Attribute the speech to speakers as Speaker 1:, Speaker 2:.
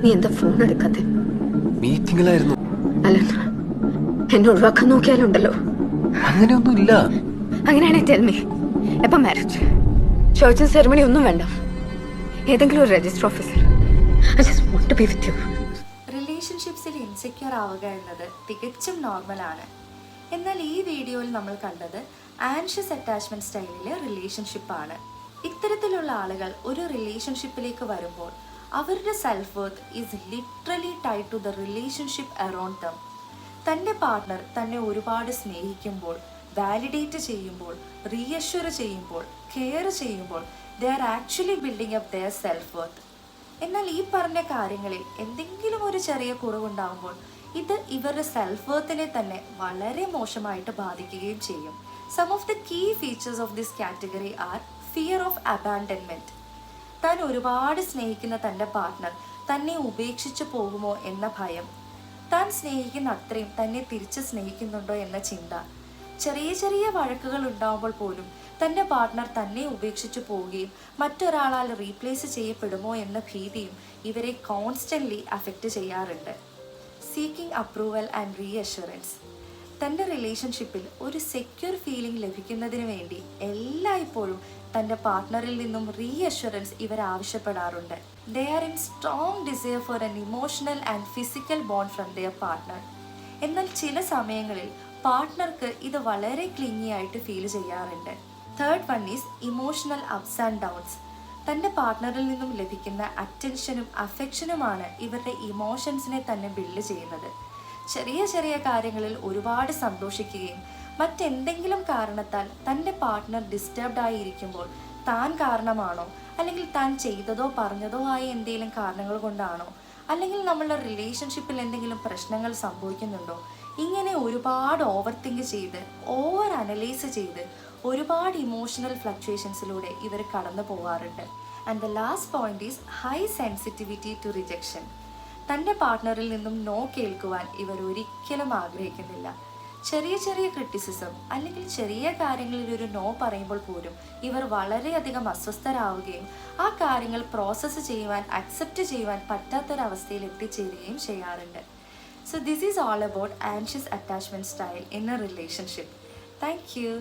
Speaker 1: നീ എന്താ ഫോൺ എടുക്കാതെ?
Speaker 2: മീറ്റിംഗിലായിരുന്നു.
Speaker 1: അല്ല, എന്നെ ഒഴിവാക്കാൻ നോക്കിയാലുണ്ടല്ലോ.
Speaker 2: അങ്ങനെയൊന്നും ഇല്ല.
Speaker 1: അങ്ങനെയാണെ ടെൽ മീ, എപ്പം മാരേജ്? ചർച്ചിൽ സെറമണി ഒന്നും വേണ്ട. ഏതെങ്കിലും ഒരു register officer. I just want to be with you.
Speaker 3: റിലേഷൻഷിപ്സിൽ ഇൻസെക്യൂർ ആവുക എന്നത് തികച്ചും നോർമലാണ്. എന്നാൽ ഈ വീഡിയോയിൽ നമ്മൾ കണ്ടത് ആൻഷ്യസ് അറ്റാച്ച്മെന്റ് സ്റ്റൈലിലെ റിലേഷൻഷിപ്പാണ്. ഇത്തരത്തിലുള്ള ആളുകൾ ഒരു റിലേഷൻഷിപ്പിലേക്ക് വരുമ്പോൾ അവരുടെ self worth is literally tied to the relationship around them. തൻ്റെ പാർട്ട്ണർ തന്നെ ഒരുപാട് സ്നേഹിക്കുമ്പോൾ, വാലിഡേറ്റ് ചെയ്യുമ്പോൾ, റീഅഷ്വർ ചെയ്യുമ്പോൾ, കെയർ ചെയ്യുമ്പോൾ they are actually building up their self worth. എന്നാൽ ഈ പറഞ്ഞ കാര്യങ്ങളിൽ എന്തെങ്കിലും ഒരു ചെറിയ കുറവുണ്ടാകുമ്പോൾ ഇത് ഇവരുടെ സെൽഫ് വർത്തിനെ തന്നെ വളരെ മോശമായിട്ട് ബാധിക്കുകയും ചെയ്യും. Some of the key features of this category are fear of abandonment. താൻ ഒരുപാട് സ്നേഹിക്കുന്ന തൻ്റെ പാർട്ട്ണർ തന്നെ ഉപേക്ഷിച്ചു പോകുമോ എന്ന ഭയം, താൻ സ്നേഹിക്കുന്ന അത്രയും തന്നെ തിരിച്ച് സ്നേഹിക്കുന്നുണ്ടോ എന്ന ചിന്ത, ചെറിയ ചെറിയ വഴക്കുകൾ ഉണ്ടാകുമ്പോൾ പോലും തൻ്റെ പാർട്ട്ണർ തന്നെ ഉപേക്ഷിച്ചു പോവുകയും മറ്റൊരാളാൽ റീപ്ലേസ് ചെയ്യപ്പെടുമോ എന്ന ഭീതിയും ഇവരെ കോൺസ്റ്റൻ്റ്ലി അഫക്റ്റ് ചെയ്യാറുണ്ട്. Seeking approval and reassurance. തൻ്റെ റിലേഷൻഷിപ്പിൽ ഒരു സെക്യൂർ ഫീലിംഗ് ലഭിക്കുന്നതിന് വേണ്ടി എല്ലായ്പ്പോഴും തൻ്റെ പാർട്ട്ണറിൽ നിന്നും റീഅഷ്വറൻസ് ഇവർ ആവശ്യപ്പെടാറുണ്ട്. They are in strong desire for an emotional and physical bond from their partner. എന്നാൽ ചില സമയങ്ങളിൽ പാർട്ട്ണർക്ക് ഇത് വളരെ ക്ലിങ്ങി ആയിട്ട് ഫീൽ ചെയ്യാറുണ്ട്. Third one is emotional ups and downs. തൻ്റെ പാർട്ട്ണറിൽ നിന്നും ലഭിക്കുന്ന അറ്റൻഷനും അഫെക്ഷനുമാണ് ഇവരുടെ ഇമോഷൻസിനെ തന്നെ ബിൽഡ് ചെയ്യുന്നത്. ചെറിയ ചെറിയ കാര്യങ്ങളിൽ ഒരുപാട് സന്തോഷിക്കുകയും മറ്റെന്തെങ്കിലും കാരണത്താൽ തൻ്റെ പാർട്ട്ണർ ഡിസ്റ്റർബ്ഡ് ആയിരിക്കുമ്പോൾ താൻ കാരണമാണോ, അല്ലെങ്കിൽ താൻ ചെയ്തതോ പറഞ്ഞതോ ആയ എന്തെങ്കിലും കാരണങ്ങൾ കൊണ്ടാണോ, അല്ലെങ്കിൽ നമ്മളുടെ റിലേഷൻഷിപ്പിൽ എന്തെങ്കിലും പ്രശ്നങ്ങൾ സംഭവിക്കുന്നുണ്ടോ, ഇങ്ങനെ ഒരുപാട് ഓവർ തിങ്ക് ചെയ്ത് ഓവർ അനലൈസ് ചെയ്ത് ഒരുപാട് ഇമോഷണൽ ഫ്ലക്ച്വേഷൻസിലൂടെ ഇവർ കടന്നു പോകാറുണ്ട്. And the last point is high sensitivity to rejection. തൻ്റെ പാർട്ട്ണറിൽ നിന്നും നോ കേൾക്കുവാൻ ഇവർ ഒരിക്കലും ആഗ്രഹിക്കുന്നില്ല. ചെറിയ ചെറിയ ക്രിറ്റിസിസം അല്ലെങ്കിൽ ചെറിയ കാര്യങ്ങളിൽ ഒരു നോ പറയുമ്പോൾ പോലും ഇവർ വളരെയധികം അസ്വസ്ഥരാവുകയും ആ കാര്യങ്ങൾ പ്രോസസ്സ് ചെയ്യുവാൻ, അക്സെപ്റ്റ് ചെയ്യുവാൻ പറ്റാത്തൊരവസ്ഥയിൽ എത്തിച്ചേരുകയും ചെയ്യാറുണ്ട്. So this is all about anxious attachment style in a relationship. Thank you.